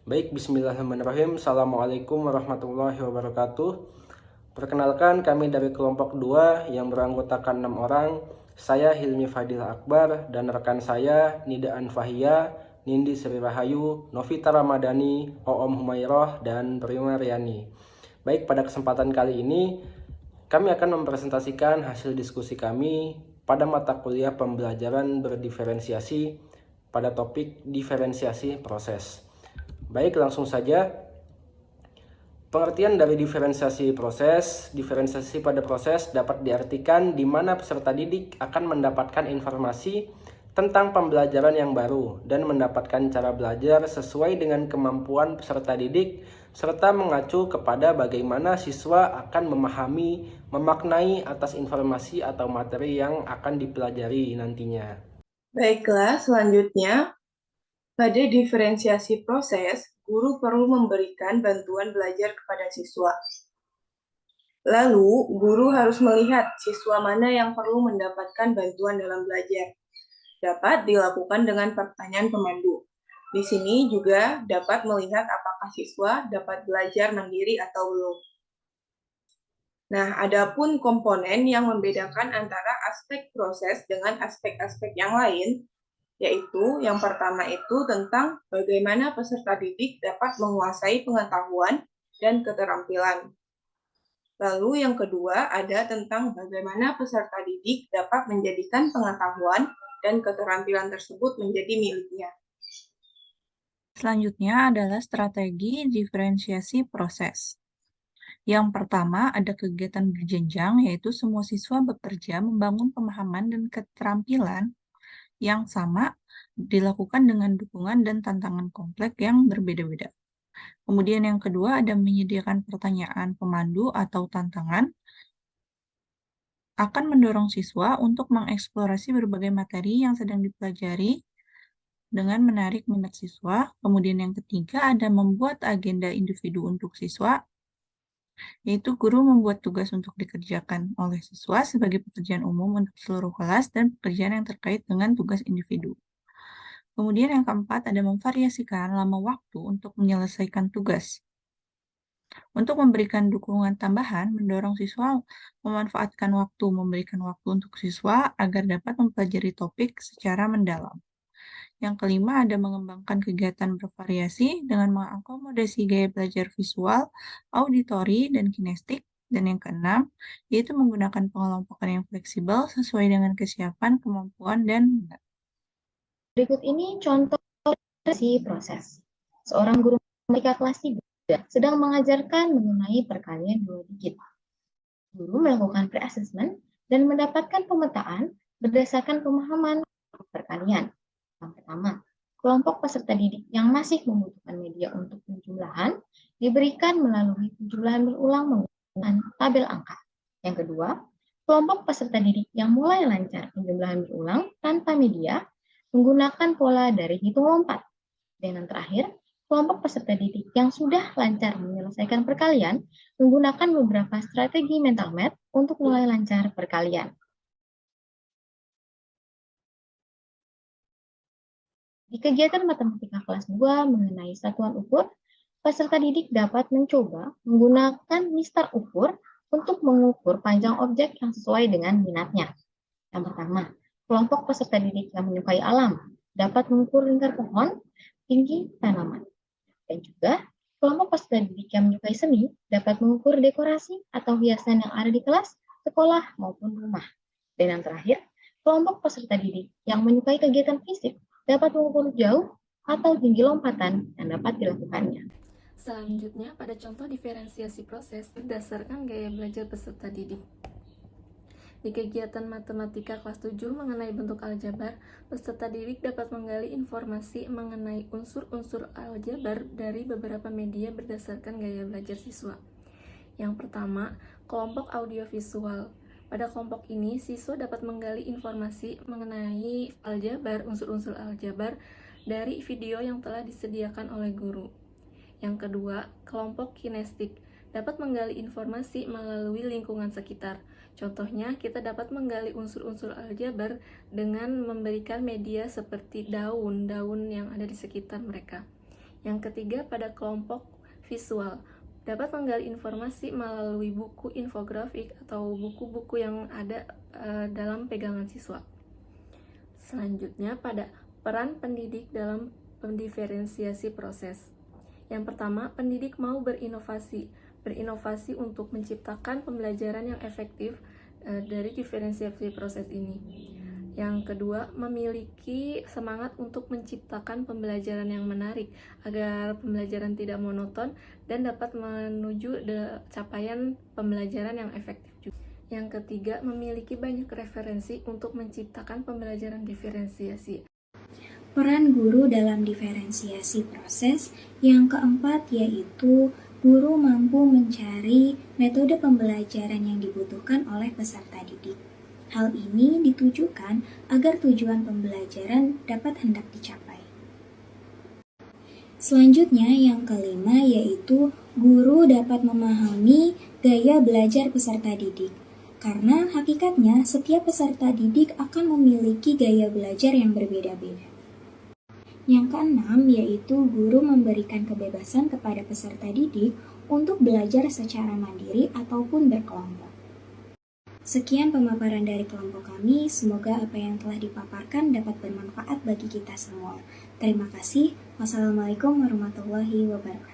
Baik, bismillahirrahmanirrahim. Assalamualaikum warahmatullahi wabarakatuh. Perkenalkan, kami dari kelompok 2 yang beranggotakan 6 orang. Saya Hilmi Fadil Akbar dan rekan saya Nida Anfahia, Nindi Sri Rahayu, Novita Ramadhani, Oom Humairah, dan Prima Riani. Baik, pada kesempatan kali ini kami akan mempresentasikan hasil diskusi kami pada mata kuliah pembelajaran berdiferensiasi pada topik diferensiasi proses. Baik, langsung saja. Pengertian dari diferensiasi proses. Diferensiasi pada proses dapat diartikan di mana peserta didik akan mendapatkan informasi tentang pembelajaran yang baru dan mendapatkan cara belajar sesuai dengan kemampuan peserta didik serta mengacu kepada bagaimana siswa akan memahami, memaknai atas informasi atau materi yang akan dipelajari nantinya. Baiklah, selanjutnya, pada diferensiasi proses, guru perlu memberikan bantuan belajar kepada siswa. Lalu, guru harus melihat siswa mana yang perlu mendapatkan bantuan dalam belajar. Dapat dilakukan dengan pertanyaan pemandu. Di sini juga dapat melihat apakah siswa dapat belajar mandiri atau belum. Nah, adapun komponen yang membedakan antara aspek proses dengan aspek-aspek yang lain, yaitu yang pertama itu tentang bagaimana peserta didik dapat menguasai pengetahuan dan keterampilan. Lalu yang kedua ada tentang bagaimana peserta didik dapat menjadikan pengetahuan dan keterampilan tersebut menjadi miliknya. Selanjutnya adalah strategi diferensiasi proses. Yang pertama ada kegiatan berjenjang, yaitu semua siswa bekerja membangun pemahaman dan keterampilan yang sama dilakukan dengan dukungan dan tantangan kompleks yang berbeda-beda. Kemudian yang kedua ada menyediakan pertanyaan pemandu atau tantangan akan mendorong siswa untuk mengeksplorasi berbagai materi yang sedang dipelajari dengan menarik minat siswa. Kemudian yang ketiga ada membuat agenda individu untuk siswa, yaitu guru membuat tugas untuk dikerjakan oleh siswa sebagai pekerjaan umum untuk seluruh kelas dan pekerjaan yang terkait dengan tugas individu. Kemudian yang keempat ada memvariasikan lama waktu untuk menyelesaikan tugas. Untuk memberikan dukungan tambahan, mendorong siswa memanfaatkan waktu, memberikan waktu untuk siswa agar dapat mempelajari topik secara mendalam. Yang kelima ada mengembangkan kegiatan bervariasi dengan mengakomodasi gaya belajar visual, auditori, dan kinestik. Dan yang keenam, yaitu menggunakan pengelompokan yang fleksibel sesuai dengan kesiapan, kemampuan, dan minat. Berikut ini contoh si proses. Seorang guru matematika kelas 3 sedang mengajarkan mengenai perkalian 2 digit. Guru melakukan pre-assessment dan mendapatkan pemetaan berdasarkan pemahaman perkalian. Yang pertama, kelompok peserta didik yang masih membutuhkan media untuk penjumlahan diberikan melalui penjumlahan berulang menggunakan tabel angka. Yang kedua, kelompok peserta didik yang mulai lancar penjumlahan berulang tanpa media menggunakan pola dari hitung lompat. Dan yang terakhir, kelompok peserta didik yang sudah lancar menyelesaikan perkalian menggunakan beberapa strategi mental math untuk mulai lancar perkalian. Di kegiatan matematika kelas 2 mengenai satuan ukur, peserta didik dapat mencoba menggunakan mistar ukur untuk mengukur panjang objek yang sesuai dengan minatnya. Yang pertama, kelompok peserta didik yang menyukai alam dapat mengukur lingkar pohon, tinggi tanaman. Dan juga, kelompok peserta didik yang menyukai seni dapat mengukur dekorasi atau hiasan yang ada di kelas, sekolah, maupun rumah. Dan yang terakhir, kelompok peserta didik yang menyukai kegiatan fisik dapat mengukur jauh atau tinggi lompatan yang dapat dilakukannya. Selanjutnya, pada contoh diferensiasi proses berdasarkan gaya belajar peserta didik. Di kegiatan matematika kelas 7 mengenai bentuk aljabar, peserta didik dapat menggali informasi mengenai unsur-unsur aljabar dari beberapa media berdasarkan gaya belajar siswa. Yang pertama, kelompok audiovisual. Pada kelompok ini, siswa dapat menggali informasi mengenai aljabar, unsur-unsur aljabar dari video yang telah disediakan oleh guru. Yang kedua, kelompok kinestik dapat menggali informasi melalui lingkungan sekitar. Contohnya, kita dapat menggali unsur-unsur aljabar dengan memberikan media seperti daun-daun yang ada di sekitar mereka. Yang ketiga, pada kelompok visual, dapat menggali informasi melalui buku infografik atau buku-buku yang ada dalam pegangan siswa. Selanjutnya, pada peran pendidik dalam pendiferensiasi proses. Yang pertama, pendidik mau berinovasi untuk menciptakan pembelajaran yang efektif dari diferensiasi proses ini. Yang kedua, memiliki semangat untuk menciptakan pembelajaran yang menarik agar pembelajaran tidak monoton dan dapat menuju capaian pembelajaran yang efektif juga. Yang ketiga, memiliki banyak referensi untuk menciptakan pembelajaran diferensiasi. Peran guru dalam diferensiasi proses. Yang keempat yaitu guru mampu mencari metode pembelajaran yang dibutuhkan oleh peserta didik. Hal ini ditujukan agar tujuan pembelajaran dapat hendak dicapai. Selanjutnya yang kelima yaitu guru dapat memahami gaya belajar peserta didik. Karena hakikatnya setiap peserta didik akan memiliki gaya belajar yang berbeda-beda. Yang keenam yaitu guru memberikan kebebasan kepada peserta didik untuk belajar secara mandiri ataupun berkelompok. Sekian pemaparan dari kelompok kami, semoga apa yang telah dipaparkan dapat bermanfaat bagi kita semua. Terima kasih. Wassalamualaikum warahmatullahi wabarakatuh.